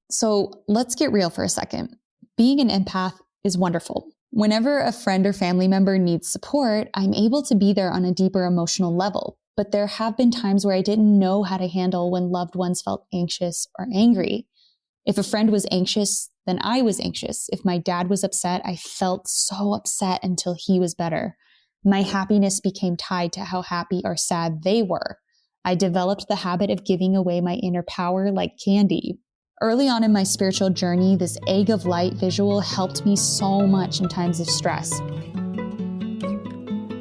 So let's get real for a second. Being an empath is wonderful. Whenever a friend or family member needs support, I'm able to be there on a deeper emotional level. But there have been times where I didn't know how to handle when loved ones felt anxious or angry. If a friend was anxious, then I was anxious. If my dad was upset, I felt so upset until he was better. My happiness became tied to how happy or sad they were. I developed the habit of giving away my inner power like candy. Early on in my spiritual journey, this egg of light visual helped me so much in times of stress.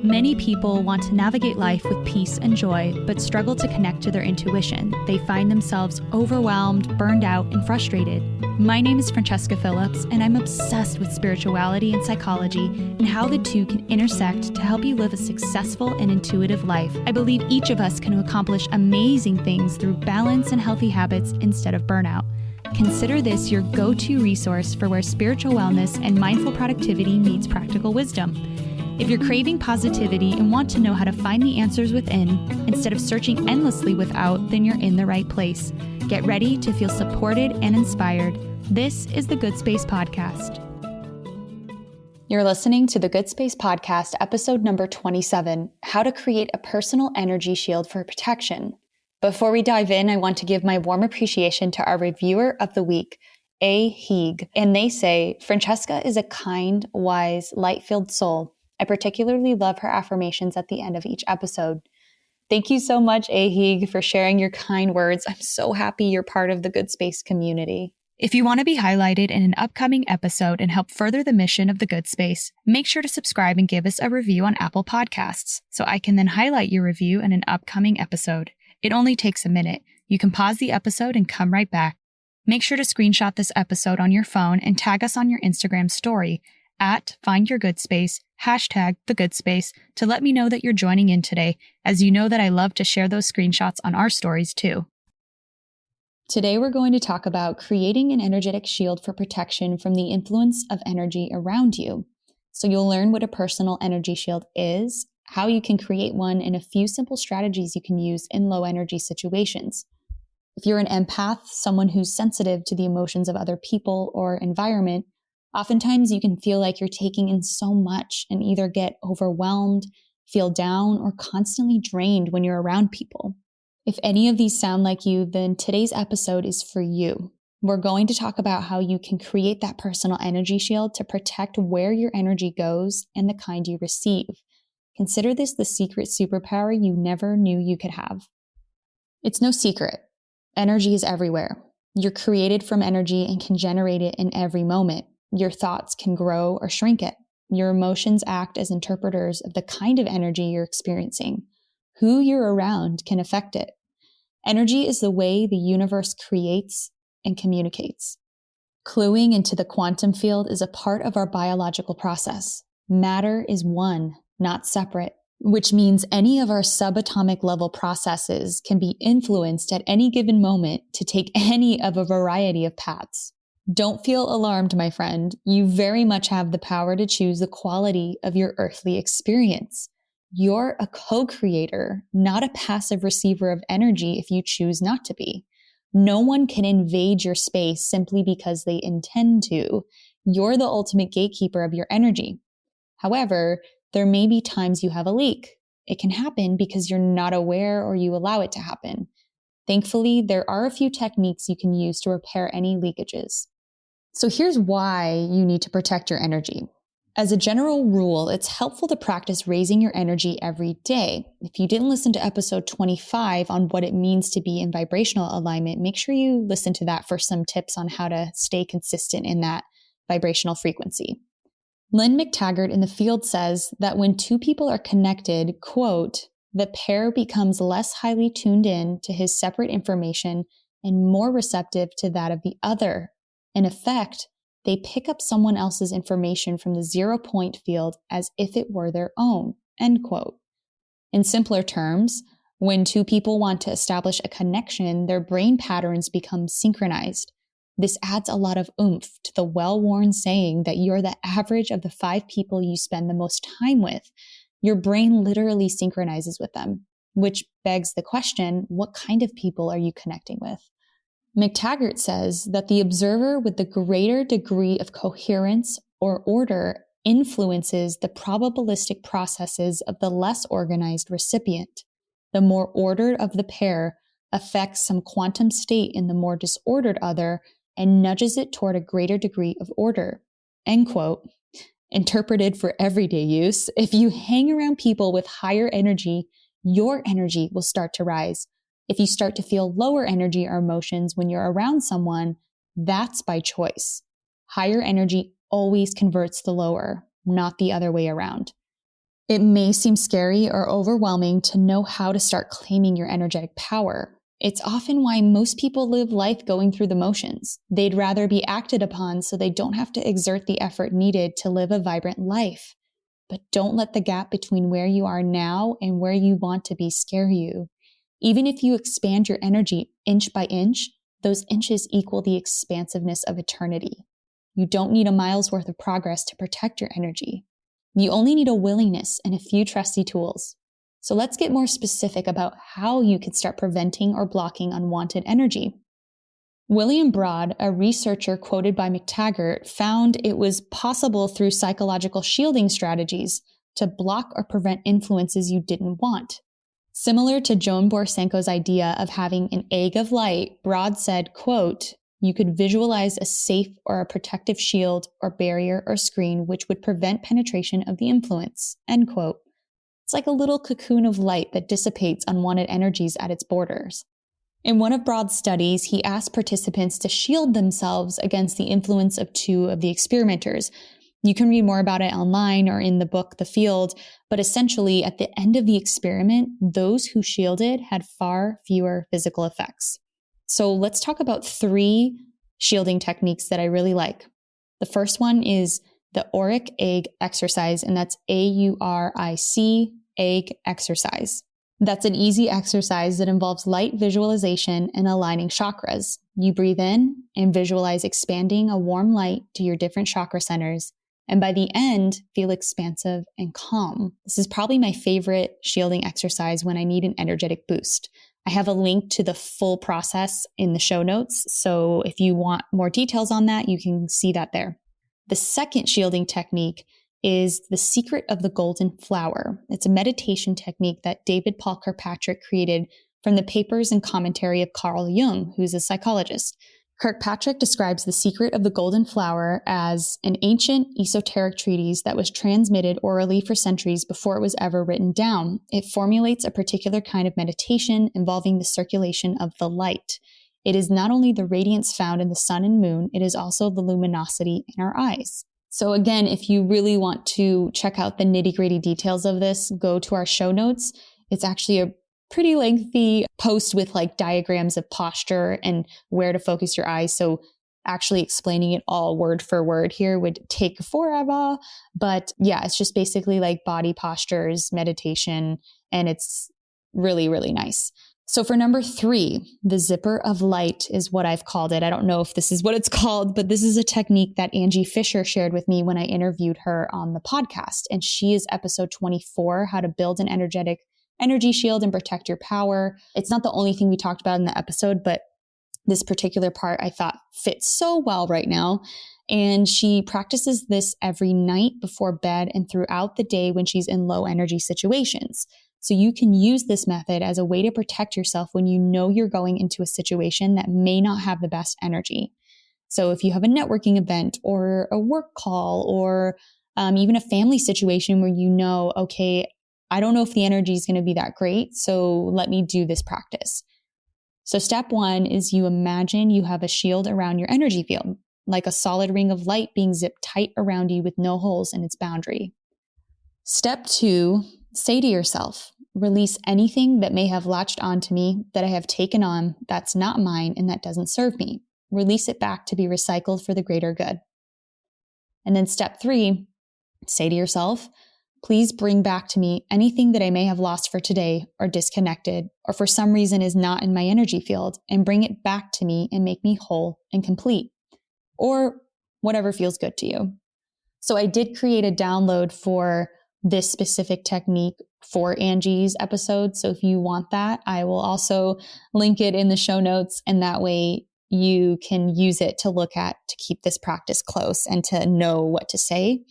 Many people want to navigate life with peace and joy, but struggle to connect to their intuition. They find themselves overwhelmed, burned out, and frustrated. My name is Francesca Phillips, and I'm obsessed with spirituality and psychology and how the two can intersect to help you live a successful and intuitive life. I believe each of us can accomplish amazing things through balance and healthy habits instead of burnout. Consider this your go-to resource for where spiritual wellness and mindful productivity meets practical wisdom. If you're craving positivity and want to know how to find the answers within, instead of searching endlessly without, then you're in the right place. Get ready to feel supported and inspired. This is the Good Space Podcast. You're listening to the Good Space Podcast, episode number 27, How to Create a Personal Energy Shield for Protection. Before we dive in, I want to give my warm appreciation to our reviewer of the week, A. Heeg. And they say, Francesca is a kind, wise, light-filled soul. I particularly love her affirmations at the end of each episode. Thank you so much, Ahig, for sharing your kind words. I'm so happy you're part of the Good Space community. If you want to be highlighted in an upcoming episode and help further the mission of the Good Space, make sure to subscribe and give us a review on Apple Podcasts, so I can then highlight your review in an upcoming episode. It only takes a minute. You can pause the episode and come right back. Make sure to screenshot this episode on your phone and tag us on your Instagram story at @FindYourGoodSpace, #TheGoodSpace, to let me know that you're joining in today, as you know that I love to share those screenshots on our stories too. Today we're going to talk about creating an energetic shield for protection from the influence of energy around you. So you'll learn what a personal energy shield is, how you can create one, and a few simple strategies you can use in low energy situations. If you're an empath, someone who's sensitive to the emotions of other people or environment, oftentimes you can feel like you're taking in so much and either get overwhelmed, feel down, or constantly drained when you're around people. If any of these sound like you, then today's episode is for you. We're going to talk about how you can create that personal energy shield to protect where your energy goes and the kind you receive. Consider this the secret superpower you never knew you could have. It's no secret. Energy is everywhere. You're created from energy and can generate it in every moment. Your thoughts can grow or shrink it. Your emotions act as interpreters of the kind of energy you're experiencing. Who you're around can affect it. Energy is the way the universe creates and communicates. Cluing into the quantum field is a part of our biological process. Matter is one, not separate, which means any of our subatomic level processes can be influenced at any given moment to take any of a variety of paths. Don't feel alarmed, my friend. You very much have the power to choose the quality of your earthly experience. You're a co-creator, not a passive receiver of energy if you choose not to be. No one can invade your space simply because they intend to. You're the ultimate gatekeeper of your energy. However, there may be times you have a leak. It can happen because you're not aware or you allow it to happen. Thankfully, there are a few techniques you can use to repair any leakages. So here's why you need to protect your energy. As a general rule, it's helpful to practice raising your energy every day. If you didn't listen to episode 25 on what it means to be in vibrational alignment, make sure you listen to that for some tips on how to stay consistent in that vibrational frequency. Lynn McTaggart in The Field says that when two people are connected, quote, the pair becomes less highly tuned in to his separate information and more receptive to that of the other. In effect, they pick up someone else's information from the 0 point field as if it were their own, end quote. In simpler terms, when two people want to establish a connection, their brain patterns become synchronized. This adds a lot of oomph to the well-worn saying that you're the average of the 5 people you spend the most time with. Your brain literally synchronizes with them, which begs the question, what kind of people are you connecting with? McTaggart says that the observer with the greater degree of coherence or order influences the probabilistic processes of the less organized recipient. The more ordered of the pair affects some quantum state in the more disordered other and nudges it toward a greater degree of order. End quote. Interpreted for everyday use, if you hang around people with higher energy, your energy will start to rise. If you start to feel lower energy or emotions when you're around someone, that's by choice. Higher energy always converts the lower, not the other way around. It may seem scary or overwhelming to know how to start claiming your energetic power. It's often why most people live life going through the motions. They'd rather be acted upon so they don't have to exert the effort needed to live a vibrant life. But don't let the gap between where you are now and where you want to be scare you. Even if you expand your energy inch by inch, those inches equal the expansiveness of eternity. You don't need a mile's worth of progress to protect your energy. You only need a willingness and a few trusty tools. So let's get more specific about how you can start preventing or blocking unwanted energy. William Broad, a researcher quoted by McTaggart, found it was possible through psychological shielding strategies to block or prevent influences you didn't want. Similar to Joan Borsenko's idea of having an egg of light, Broad said, quote, you could visualize a safe or a protective shield or barrier or screen which would prevent penetration of the influence, end quote. It's like a little cocoon of light that dissipates unwanted energies at its borders. In one of Broad's studies, he asked participants to shield themselves against the influence of two of the experimenters. You can read more about it online or in the book The Field, but essentially at the end of the experiment, those who shielded had far fewer physical effects. So let's talk about 3 shielding techniques that I really like. The first one is the auric egg exercise, and that's AURIC, egg exercise. That's an easy exercise that involves light visualization and aligning chakras. You breathe in and visualize expanding a warm light to your different chakra centers, and by the end, feel expansive and calm. This is probably my favorite shielding exercise when I need an energetic boost. I have a link to the full process in the show notes, so if you want more details on that, you can see that there. The second shielding technique is the secret of the golden flower. It's a meditation technique that David Paul Kirkpatrick created from the papers and commentary of Carl Jung, who's a psychologist. Kirkpatrick describes the secret of the golden flower as an ancient esoteric treatise that was transmitted orally for centuries before it was ever written down. It formulates a particular kind of meditation involving the circulation of the light. It is not only the radiance found in the sun and moon, it is also the luminosity in our eyes. So again, if you really want to check out the nitty-gritty details of this, go to our show notes. It's actually a pretty lengthy post with like diagrams of posture and where to focus your eyes. So actually explaining it all word for word here would take forever. But yeah, it's just basically like body postures, meditation, and it's really, really nice. So for number 3, the zipper of light is what I've called it. I don't know if this is what it's called, but this is a technique that Angie Fisher shared with me when I interviewed her on the podcast. And she is episode 24, how to build an energetic energy shield and protect your power. It's not the only thing we talked about in the episode, but this particular part I thought fits so well right now. And she practices this every night before bed and throughout the day when she's in low energy situations. So you can use this method as a way to protect yourself when you know you're going into a situation that may not have the best energy. So if you have a networking event or a work call or even a family situation where you know, okay, I don't know if the energy is going to be that great, so let me do this practice. So step 1 is you imagine you have a shield around your energy field, like a solid ring of light being zipped tight around you with no holes in its boundary. Step 2, say to yourself, release anything that may have latched onto me, that I have taken on, that's not mine and that doesn't serve me. Release it back to be recycled for the greater good. And then step 3, say to yourself, please bring back to me anything that I may have lost for today or disconnected or for some reason is not in my energy field, and bring it back to me and make me whole and complete, or whatever feels good to you. So I did create a download for this specific technique for Angie's episode. So if you want that, I will also link it in the show notes, and that way you can use it to look at to keep this practice close and to know what to say.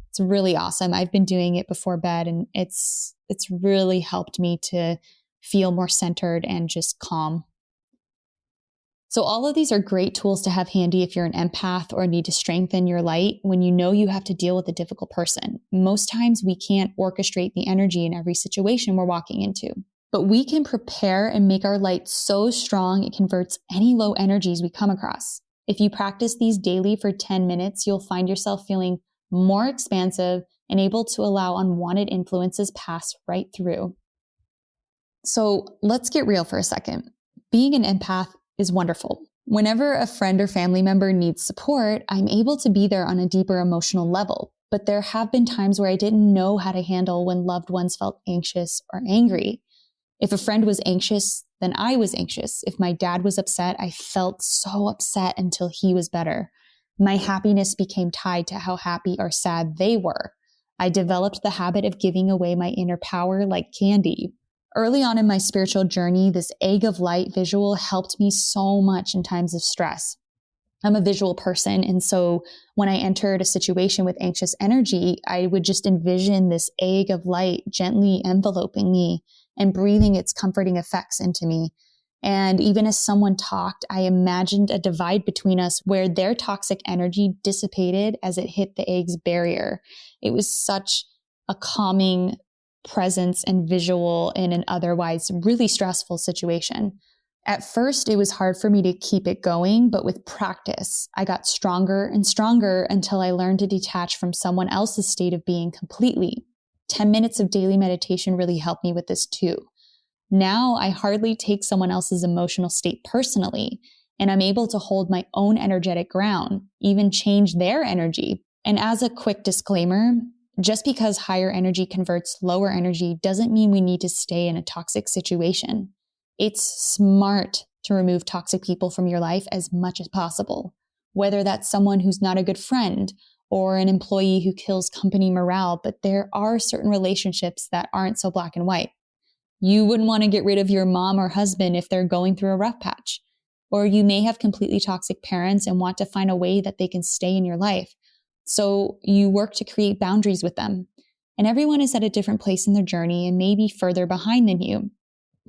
It's really awesome. I've been doing it before bed, and it's really helped me to feel more centered and just calm. So all of these are great tools to have handy if you're an empath or need to strengthen your light when you know you have to deal with a difficult person. Most times we can't orchestrate the energy in every situation we're walking into, but we can prepare and make our light so strong it converts any low energies we come across. If you practice these daily for 10 minutes, you'll find yourself feeling more expansive and able to allow unwanted influences pass right through. So let's get real for a second. Being an empath is wonderful. Whenever a friend or family member needs support, I'm able to be there on a deeper emotional level. But there have been times where I didn't know how to handle when loved ones felt anxious or angry. If a friend was anxious, then I was anxious. If my dad was upset, I felt so upset until he was better. My happiness became tied to how happy or sad they were. I developed the habit of giving away my inner power like candy. Early on in my spiritual journey, this egg of light visual helped me so much in times of stress. I'm a visual person, and so when I entered a situation with anxious energy, I would just envision this egg of light gently enveloping me and breathing its comforting effects into me. And even as someone talked, I imagined a divide between us where their toxic energy dissipated as it hit the egg's barrier. It was such a calming presence and visual in an otherwise really stressful situation. At first, it was hard for me to keep it going, but with practice, I got stronger and stronger until I learned to detach from someone else's state of being completely. 10 minutes of daily meditation really helped me with this too. Now I hardly take someone else's emotional state personally, and I'm able to hold my own energetic ground, even change their energy. And as a quick disclaimer, just because higher energy converts lower energy doesn't mean we need to stay in a toxic situation. It's smart to remove toxic people from your life as much as possible, whether that's someone who's not a good friend or an employee who kills company morale, but there are certain relationships that aren't so black and white. You wouldn't want to get rid of your mom or husband if they're going through a rough patch, or you may have completely toxic parents and want to find a way that they can stay in your life. So you work to create boundaries with them. And everyone is at a different place in their journey and maybe further behind than you.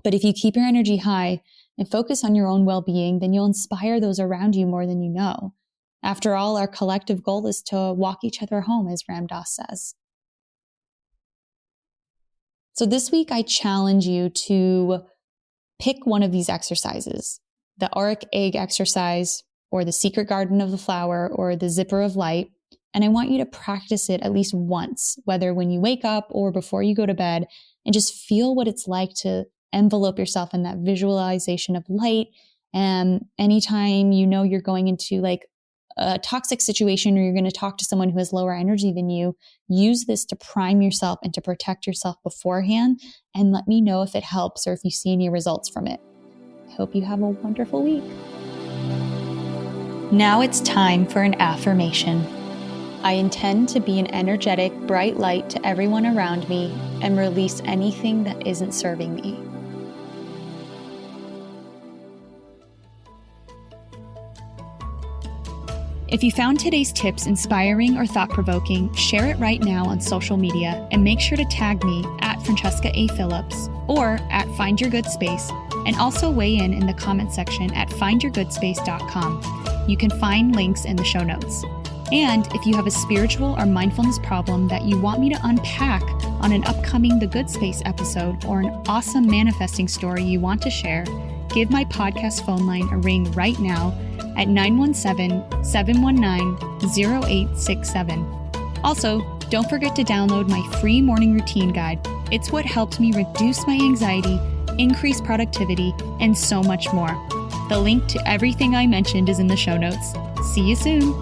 But if you keep your energy high and focus on your own well-being, then you'll inspire those around you more than you know. After all, our collective goal is to walk each other home, as Ram Dass says. So this week, I challenge you to pick one of these exercises, the auric egg exercise, or the secret garden of the flower, or the zipper of light. And I want you to practice it at least once, whether when you wake up or before you go to bed, and just feel what it's like to envelope yourself in that visualization of light. And anytime you know you're going into like a toxic situation or you're going to talk to someone who has lower energy than you, use this to prime yourself and to protect yourself beforehand. And let me know if it helps or if you see any results from it. I hope you have a wonderful week. Now it's time for an affirmation. I intend to be an energetic, bright light to everyone around me and release anything that isn't serving me. If you found today's tips inspiring or thought-provoking, share it right now on social media and make sure to tag me at Francesca A. Phillips or at Find Your Good Space, and also weigh in the comment section at findyourgoodspace.com. You can find links in the show notes. And if you have a spiritual or mindfulness problem that you want me to unpack on an upcoming The Good Space episode, or an awesome manifesting story you want to share, give my podcast phone line a ring right now at 917-719-0867. Also, don't forget to download my free morning routine guide. It's what helped me reduce my anxiety, increase productivity, and so much more. The link to everything I mentioned is in the show notes. See you soon.